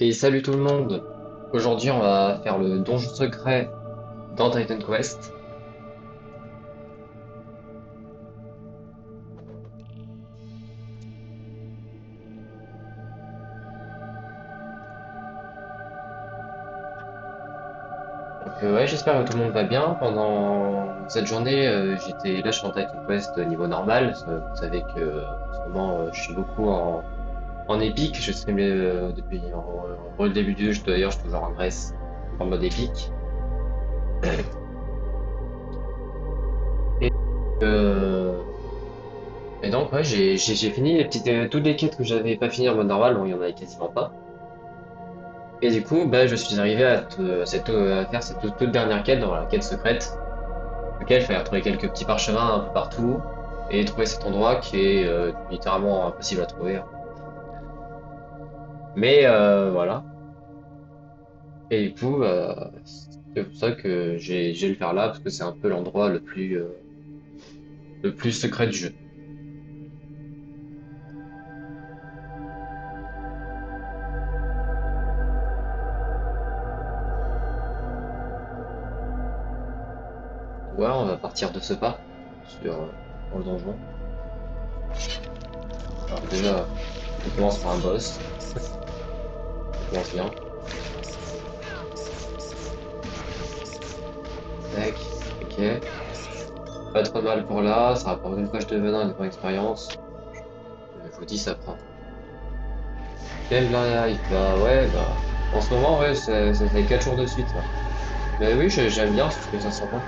Et salut tout le monde! Aujourd'hui on va faire le donjon secret dans Titan Quest. Ouais, j'espère que tout le monde va bien. Pendant cette journée, j'étais là, je suis en Titan Quest niveau normal. Vous savez que en ce moment je suis beaucoup en épique. Je stream depuis le début du jeu, d'ailleurs je suis toujours en Grèce en mode épique. Et, euh, et donc ouais, j'ai fini toutes les quêtes que j'avais pas fini en mode normal, bon il y en avait quasiment pas. Et du coup, bah, je suis arrivé à faire cette toute dernière quête dans la quête secrète, laquelle il fallait retrouver quelques petits parchemins un peu partout et trouver cet endroit qui est littéralement impossible à trouver, hein. Mais voilà. Et du coup, c'est pour ça que j'ai le faire là parce que c'est un peu l'endroit le plus secret du jeu. Ouais, on va partir de ce pas dans le donjon. Alors déjà, on commence par un boss. Ça commence bien. Tac, ok. Pas trop mal pour là, ça rapporte une poche de venin et une bonne expérience. Je vous dis, ça prend. Quel live? Bah ouais, bah. En ce moment, ouais, ça fait 4 jours de suite là. Mais oui, j'aime bien, je trouve que ça sent bon.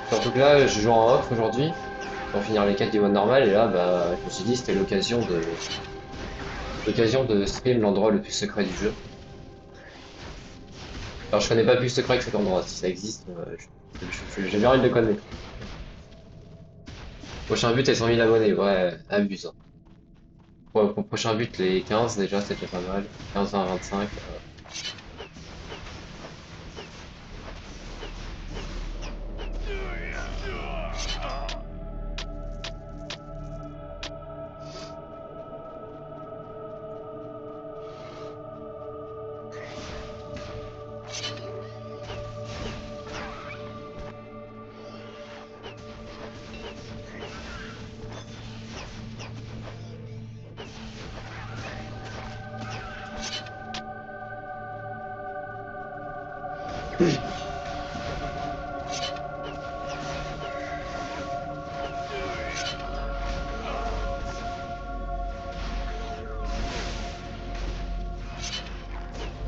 Surtout que là, je joue en off aujourd'hui pour finir les quêtes du mode normal et là, bah, je me suis dit c'était l'occasion de stream l'endroit le plus secret du jeu. Alors, je connais pas plus secret que cet endroit. Si ça existe, j'ai bien envie de le connaître. Prochain but est 100 000 abonnés, ouais, abuse, hein. Pour prochain but, les 15 déjà, c'était pas mal. 15, 20, 25.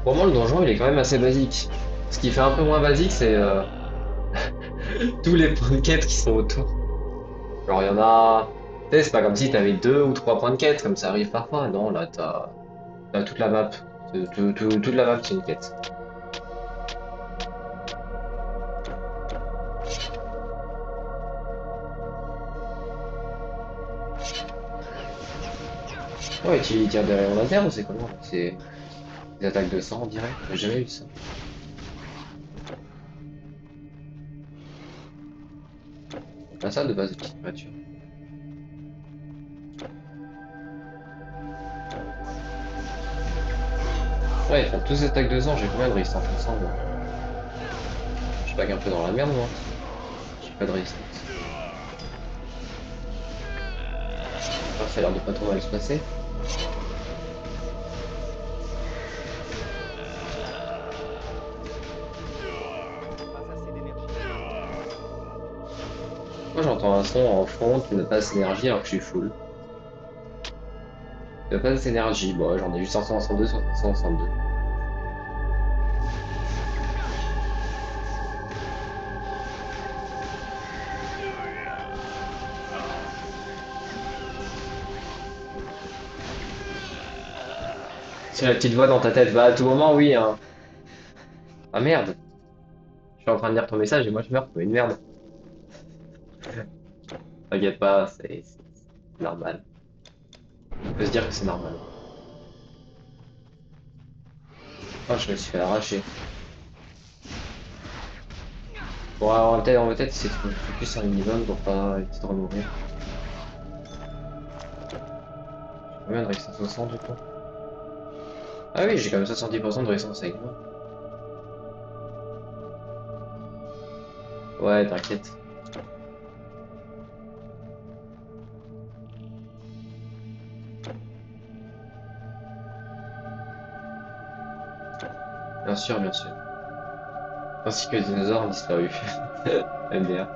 Pour moi, le donjon, il est quand même assez basique. Ce qui fait un peu moins basique, c'est tous les points de quête qui sont autour. Genre, il y en a. Tu sais, c'est pas comme si t'avais deux ou trois points de quête, comme ça arrive parfois. Non, là, t'as toute la map. Toute la map, c'est une quête. Ouais, tu tires des rayons laser ou c'est comment là? C'est des attaques de sang, on dirait. J'ai jamais eu ça. Pas ça de base, des petites créatures. Ouais, ils font tous des attaques de sang. J'ai combien de résistance au sang, moi? Je pack un peu dans la merde, moi. J'ai pas de résistance. Ah, ça a l'air de pas trop mal se passer. Moi, j'entends un son en fond qui ne passe d'énergie alors que je suis full. Il n'y a pas assez d'énergie. Bon, ouais, j'en ai juste 562 sur 562. C'est la petite voix dans ta tête. Bah, à tout moment, oui, hein. Ah merde. Je suis en train de lire ton message et moi je meurs comme une merde. T'inquiète pas, c'est normal. On peut se dire que c'est normal. Oh, je me suis fait arracher. Bon, alors, on va peut-être essayer de focus un minimum pour pas éviter de remourir. J'ai combien de résistance au sang du coup? Ah oui, j'ai quand même 70% de résistance avec moi. Ouais, t'inquiète. Bien sûr, bien sûr. Ainsi que les dinosaures ont disparu. MDR.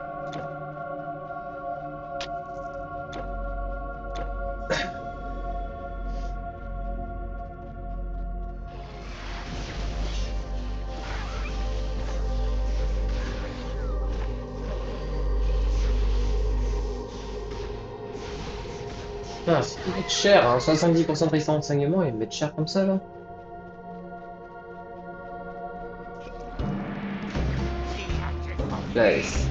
Ah, ils mettent cher, hein. 70% de résistance d'enseignement, ils mettent cher comme ça, là. Place.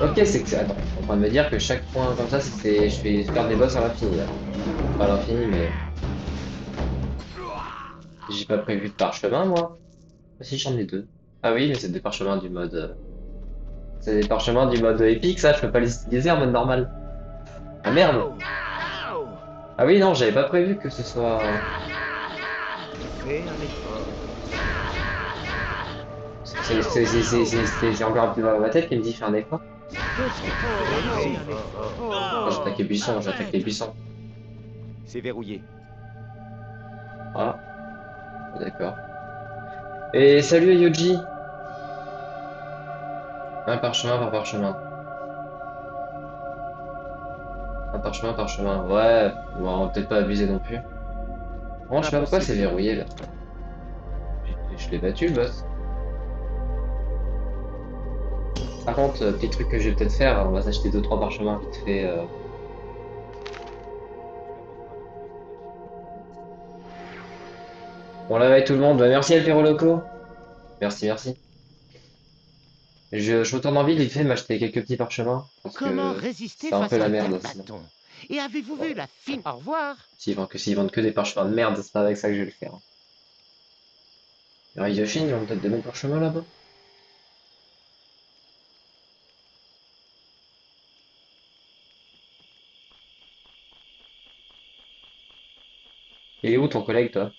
Ok, c'est que... Attends, on est en train de me dire que chaque point comme ça, je fais faire des boss à l'infini, là. Pas à l'infini, mais... J'ai pas prévu de parchemin, moi. Ah, si, j'en ai deux. Ah oui, mais c'est des parchemins du mode... C'est des parchemins du mode épique, ça, je peux pas les utiliser en mode normal. Ah merde! Ah oui, non, j'avais pas prévu que ce soit... Fais un effort. C'est encore un peu dans ma tête qui me dit faire un effort. Fais un Oh, effort. j'attaque les buissons, j'attaque les buissons. C'est verrouillé. Ah, d'accord. Et salut Yoji! Un parchemin par parchemin. Un parchemin par chemin. Ouais, bon, on va peut-être pas abuser non plus. Bon, je sais pas pourquoi c'est Impossible. verrouillé là. Je l'ai battu le boss. Par contre, petit truc que je vais peut-être faire, on va s'acheter deux trois parchemins vite fait. Bon, là, ouais, tout le monde. Bah, merci Alpero Loco. Merci, merci. Je retourne en ville vite fait m'acheter quelques petits parchemins. Parce Comment que résister c'est un peu face à la un tel merde sinon. bâton? Et avez-vous vu Bon, la fine... Au revoir. s'ils vendent que des parchemins de merde, c'est pas avec ça que je vais le faire. Alors, Yoshin, ils ont peut-être des bons parchemins là-bas. Il est où ton collègue, toi?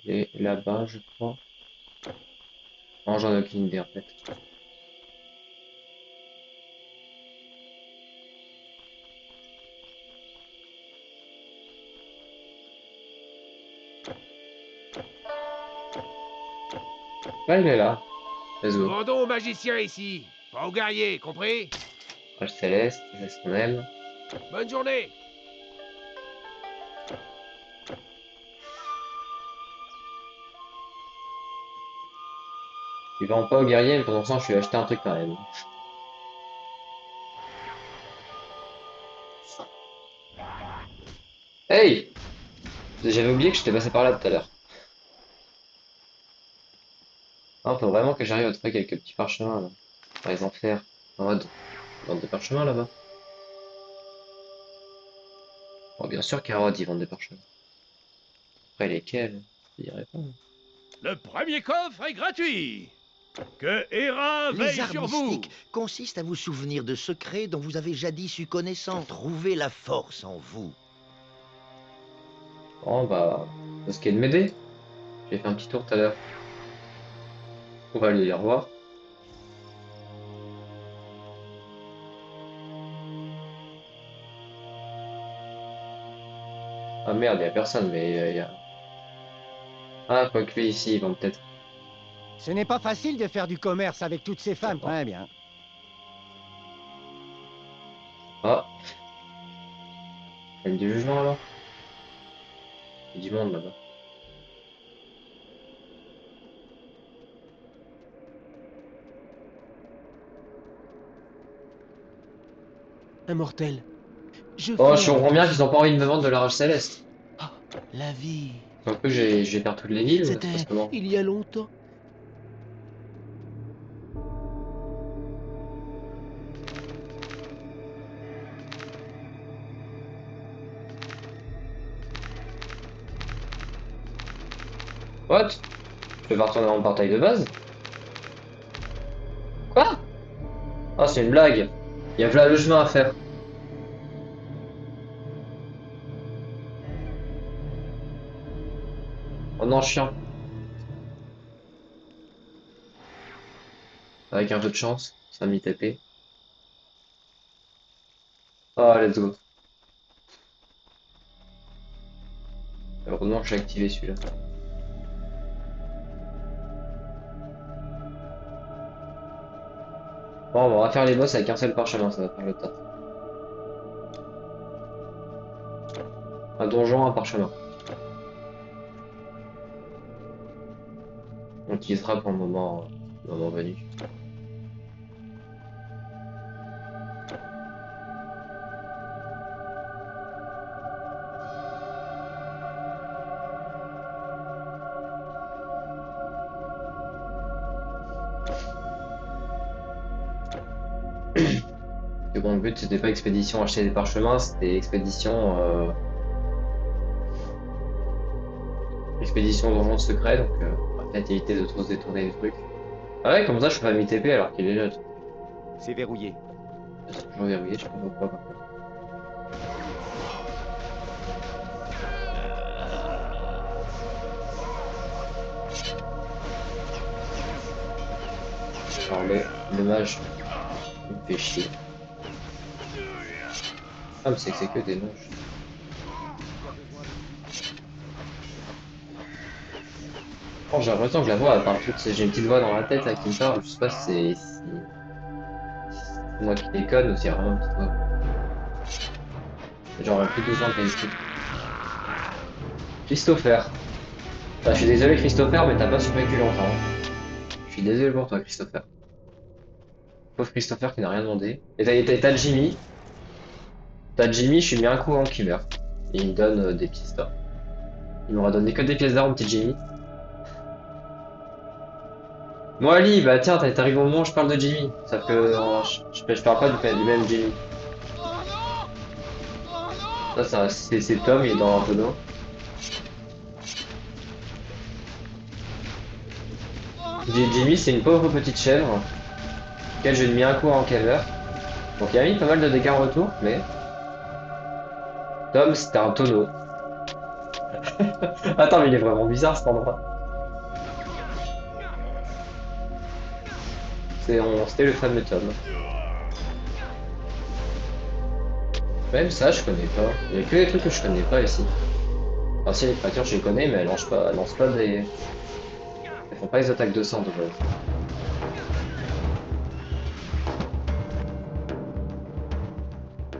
Il est là-bas, je crois. Non, j'en ai aucune idée en fait. Ouais, il est là. Let's go. Vendons aux magiciens ici, pas aux guerriers, compris? Rage céleste, c'est ce qu'on aime. Bonne journée! Il vend pas au guerrier, mais pendant ce temps, je lui ai acheté un truc quand même. Hey! J'avais oublié que j'étais passé par là tout à l'heure. Ah, faut vraiment que j'arrive à trouver quelques petits parchemins là. Par les enfers. En mode, ils vendent des parchemins là-bas. Bon, bien sûr qu'Harod, ils vendent des parchemins. Après, lesquels? Je dirais pas. Le premier coffre est gratuit! Que Hera Les veille arts sur vous! mystiques consistent à vous souvenir de secrets dont vous avez jadis eu connaissance. Trouvez la force en vous. Bon, bah, faut ce qui est de m'aider. J'ai fait un petit tour tout à l'heure. On va aller les revoir. Ah merde, y a personne, mais y a... Ah, quoi que lui ici, ils vendent peut-être. Ce n'est pas facile de faire du commerce avec toutes ces femmes. Très bien. Ah, scène du jugement alors? Il y a du monde là-bas. Immortel, je Oh, vais je avec comprends bien toi. qu'ils ont pas envie de me vendre de la rage céleste. Ah, la vie, Un peu, je vais faire toutes les villes, ça se passe c'était comment? il y a longtemps. What? Je vais pas retourner dans mon portail de base? Quoi? Ah, c'est une blague. Il y a plein de chemin à faire. Oh non, chiant. Avec un peu de chance, ça m'y TP. Oh, let's go. Heureusement que j'ai activé celui-là. Bon, on va faire les boss avec un seul parchemin, ça va faire le taf. Un donjon, un parchemin. On utilisera pour le moment venu. Et bon, le but c'était pas expédition acheter des parchemins, c'était expédition donjon secret, donc on va peut-être éviter de trop se détourner des trucs. Ah ouais, comme ça je peux pas m'y TP alors qu'il est là. C'est verrouillé. C'est toujours verrouillé, je sais pas pourquoi par contre. Alors le mage, il me fait chier. Ah mais c'est que des mages. Oh, j'ai l'impression que la voix elle parle toute, j'ai une petite voix dans la tête là, qui me parle, je sais pas si c'est moi qui déconne ou s'il y a vraiment une petite voix. Genre plus de 12 ans qu'elle écoute. Christopher. Bah, je suis désolé Christopher, mais t'as pas survécu longtemps. Je suis désolé pour toi Christopher. Pauvre Christopher qui n'a rien demandé. Et t'as Jimmy. T'as Jimmy, je lui mets un coup en qui meurt. Et il me donne des pièces d'or. Il m'aura donné que des pièces d'or, mon petit Jimmy. Moi Ali, bah tiens, t'arrives au moment où je parle de Jimmy. Sauf que je parle pas du même Jimmy. Ça c'est Tom, il est dans un tonneau. Jimmy, c'est une pauvre petite chèvre. Auquel j'ai mis un coup en qu'elle meurt. Donc il a mis pas mal de dégâts en retour, mais... Tom, c'était un tonneau. Attends, mais il est vraiment bizarre cet endroit. C'était le fameux Tom. Même ça, je connais pas. Il y a que des trucs que je connais pas ici. Enfin, si les créatures, je les connais, mais elles lancent pas des... Elles font pas les attaques de sang de base.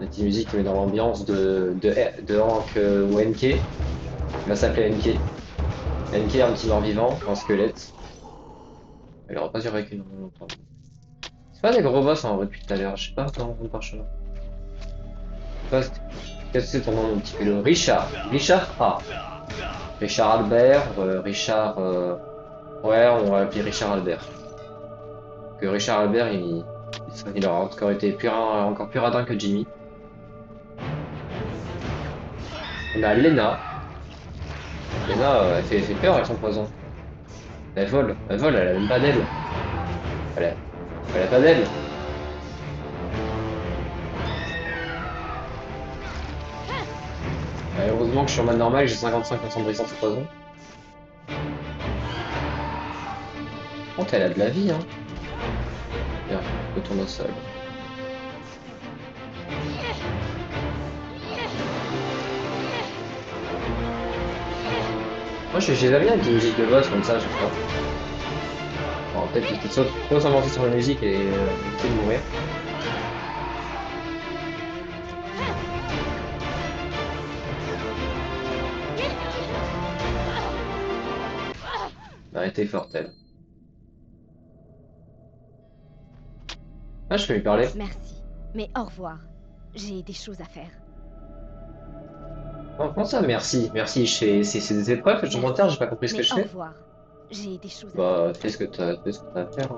La petite musique qui met dans l'ambiance de Hank ou NK. Il va s'appeler NK. NK, un petit mort-vivant, un squelette. Il aura pas duré avec une longtemps. C'est pas des gros boss en vrai depuis tout à l'heure, je sais pas comment on parle. Qu'est-ce que c'est ton nom, mon petit pélo? Richard. Richard A. Richard Albert, Richard... Ouais, on va l'appeler Richard Albert. Que Richard Albert, il aura encore été encore plus radin que Jimmy. On a Lena. Lena, elle fait peur avec son poison. Elle vole, elle a même pas d'aile. Elle a pas d'aile. Heureusement que je suis en mode normal, j'ai 55% de résistance au poison. Oh, elle a de la vie, hein. Bien, je retourne au sol. Moi, j'ai jamais bien avec des musiques de boss comme ça, je crois. Bon, peut-être que je peux trop s'avancer sur la musique et éviter de mourir. Elle était forte, elle. Ah, je peux lui parler. Merci, mais au revoir. J'ai des choses à faire. Oh, comment ça, merci? Merci, c'est des épreuves que je m'en j'ai pas compris ce que Mais je au fais. revoir. J'ai des choses à Bah, fais ce que t'as à faire. Hein.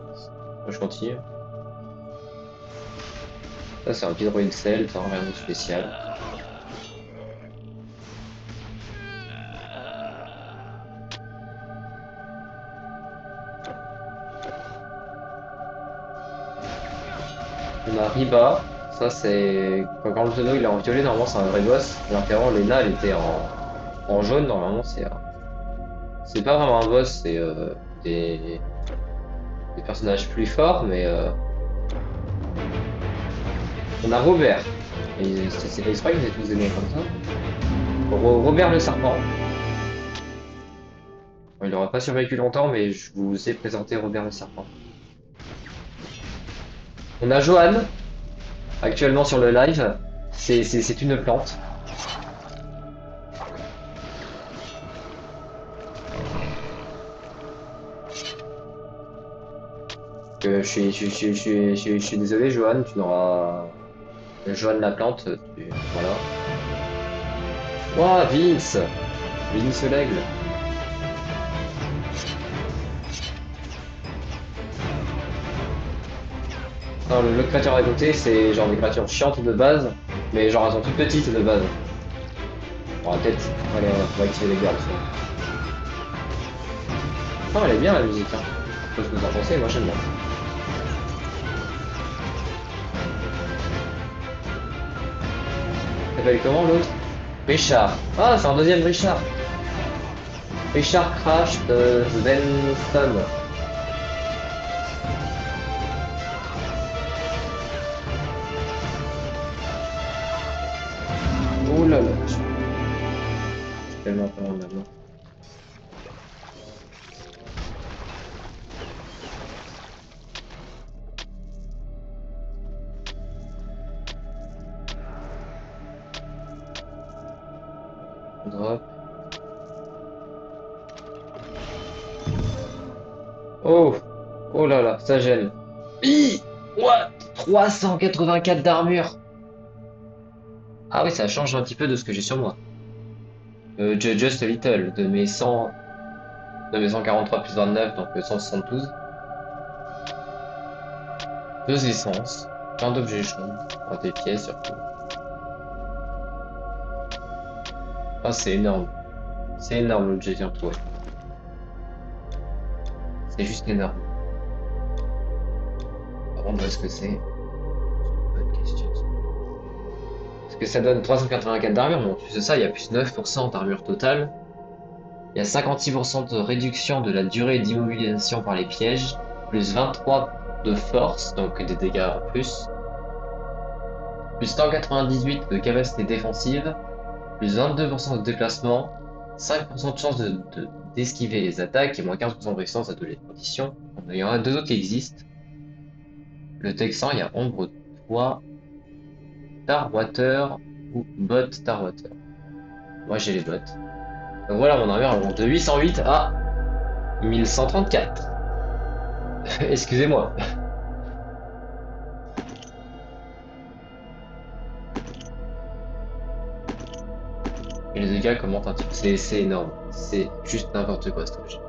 Moi, je continue. Ça, c'est un petit droïde sel, t'as rien de spécial. On a Riba. Ça, c'est. Quand le tonneau il est en violet, normalement, c'est un vrai boss. Alors qu'avant, Lena, elle était en jaune, normalement, c'est. C'est pas vraiment un boss, c'est des personnages plus forts, mais on a Robert. Et c'est pas que vous êtes tous aimés comme ça. Robert le serpent. Bon, il n'aura pas survécu longtemps, mais je vous ai présenté Robert le serpent. On a Johan, actuellement sur le live. C'est une plante. Je suis désolé, Johan, tu n'auras. Johan la plante, voilà. Ouah, Vince! Vince l'aigle. Non, le créature à côté, c'est genre des créatures chiantes de base, mais genre elles sont toutes petites de base. On va peut-être. Allez, on va activer les gardes. Oh, elle est bien la musique, hein. Je sais pas ce que vous en pensez, moi j'aime bien. Il s'appelle comment l'autre? Richard. Ah, c'est un deuxième Richard. Richard Crash de Svensson. Oh là là. Je suis tellement pas en maintenant. Drop. Oh! Oh là là, ça gêne. What? 384 d'armure! Ah oui, ça change un petit peu de ce que j'ai sur moi. Just a little, de mes 143 plus 29, donc 172. 2 essences, plein d'objets jaunes, des pièces surtout. Ah, c'est énorme. C'est énorme l'objet bien trouvé. C'est juste énorme. Par contre, est-ce que c'est? Bonne question. Est-ce que ça donne 384 d'armure? Non, plus de ça, il y a plus 9% d'armure totale. Il y a 56% de réduction de la durée d'immobilisation par les pièges. Plus 23 de force, donc des dégâts en plus. Plus 198 de capacité défensive. Plus 22% de déplacement. 5% de chance d'esquiver les attaques et moins 15% de résistance à toutes les conditions. Il y en a deux autres qui existent. Le Texan, il y a Ombre Toit, Tarwater ou Bot Tarwater. Moi j'ai les bots. Donc voilà, mon armure elle monte de 808 à 1134. Excusez-moi. Et les dégâts commentent un petit peu. C'est énorme. C'est juste n'importe quoi cet objet.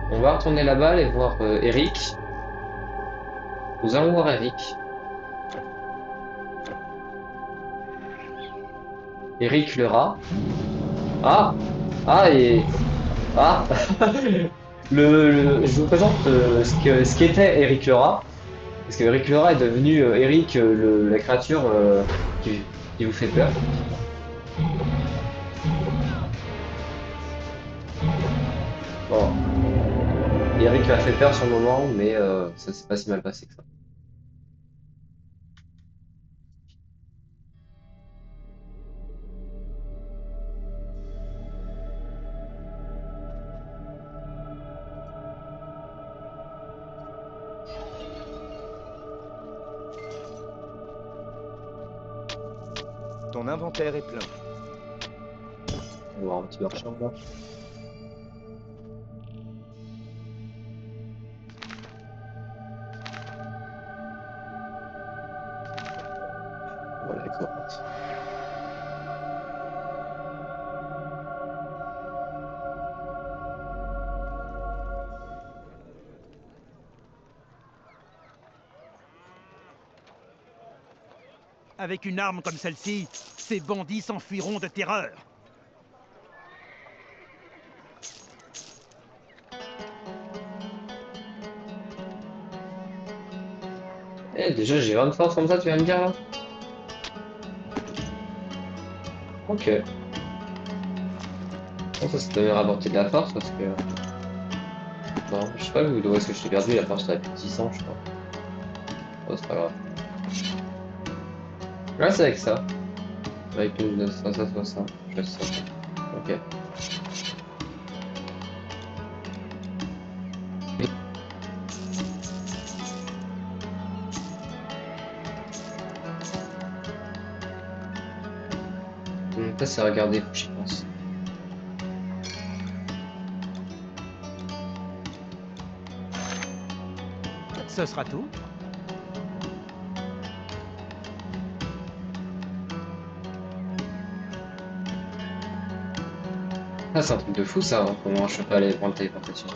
On va retourner là-bas et voir Eric. Nous allons voir Eric. Eric le rat. Ah! Ah et... Ah! Je vous présente ce qu'était Eric le rat. Parce que Eric le rat est devenu Eric, la créature qui vous fait peur. Bon. Eric m'a fait peur sur le moment, mais ça s'est pas si mal passé que ça. Ton inventaire est plein. On va voir un petit marchand là. Voilà, d'accord. Avec une arme comme celle-ci, ces bandits s'enfuiront de terreur. déjà j'ai 20 de force comme ça, tu vas me dire là? Ok. Bon, ça devrait rapporter de la force parce que. Bon, je sais pas où est-ce que je t'ai perdu, la force ça plus de 600 je crois. Oh, c'est pas grave. Là c'est avec ça. Avec une ça, ça. Je fais ça. Ok. Ça c'est regarder, faut que j'y pense. Ce sera tout. Ah, c'est un truc de fou ça, hein, comment je peux aller prendre le téléportation.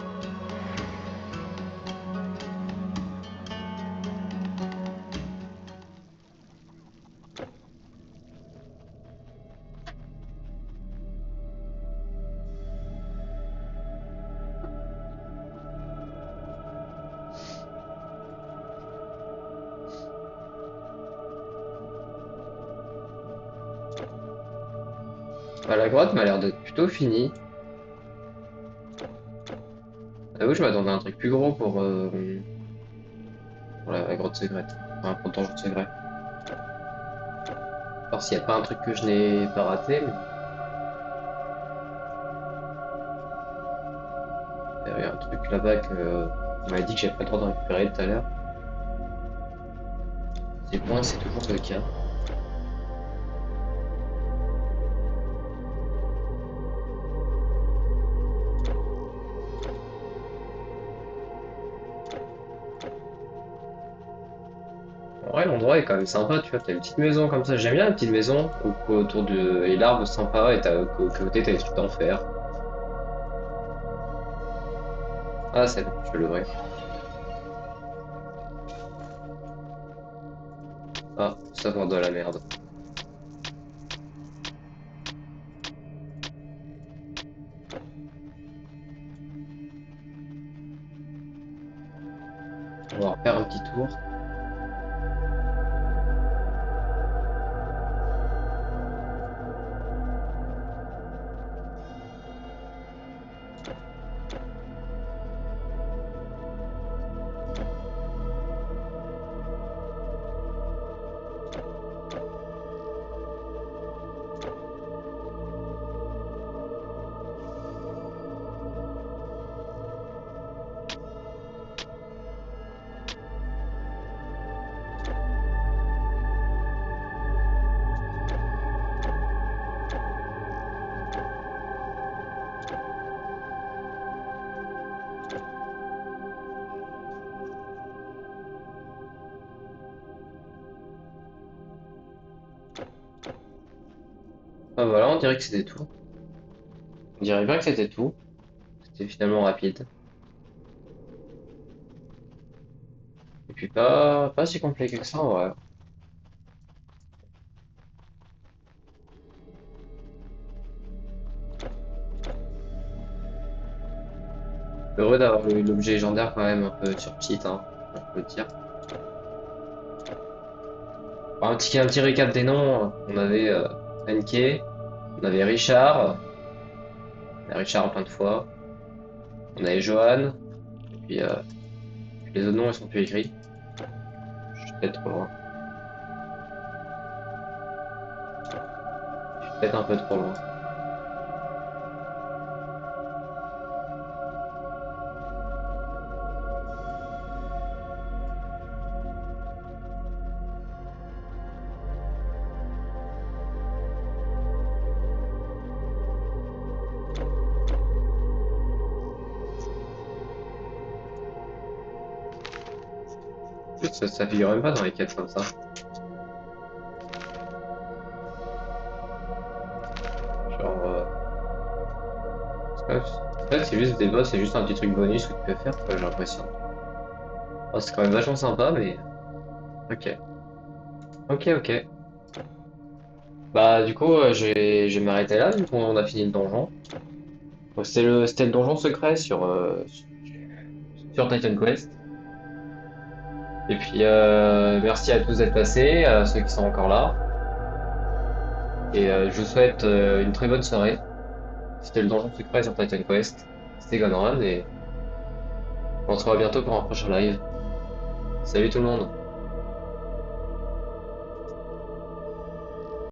Bah, la grotte m'a l'air d'être plutôt finie. J'avoue, je m'attendais à un truc plus gros pour la grotte secrète. Enfin, pour le donjon secret. Alors s'il n'y a pas un truc que je n'ai pas raté, mais. Il y avait un truc là-bas que on m'avait dit que j'avais pas le droit de récupérer tout à l'heure. C'est bon, c'est toujours le cas. En vrai, l'endroit est quand même sympa, tu vois, t'as une petite maison comme ça. J'aime bien la petite maison autour de. Et l'arbre sympa, et t'as au côté, t'as des trucs d'enfer. Ah, c'est bon, je vais l'ouvrir. Ah, ça vend de la merde. On va refaire un petit tour. Ah voilà, on dirait que c'était tout. On dirait bien que c'était tout. C'était finalement rapide. Et puis pas si compliqué que ça en vrai. Heureux d'avoir eu l'objet légendaire quand même un peu sur cheat, hein, on peut le dire. Bon, un petit récap des noms. On avait Enke, on avait Richard, on a Richard plein de fois. On avait Johan, et puis les autres noms ils sont plus écrits. Je suis peut-être trop loin. Je suis peut-être un peu trop loin. Ça figure même pas dans les quêtes comme ça. Genre. En fait, c'est juste des boss, c'est juste un petit truc bonus que tu peux faire, quoi, j'ai l'impression. Oh, c'est quand même vachement sympa, mais. Ok. Ok. Bah, du coup, je vais m'arrêter là, vu qu'on a fini le donjon. Donc, c'était le donjon secret sur Titan Quest. Et puis merci à tous d'être passés, à ceux qui sont encore là. Et je vous souhaite une très bonne soirée. C'était le Donjon Secret sur Titan Quest. C'était Gunrun et on se revoit bientôt pour un prochain live. Salut tout le monde!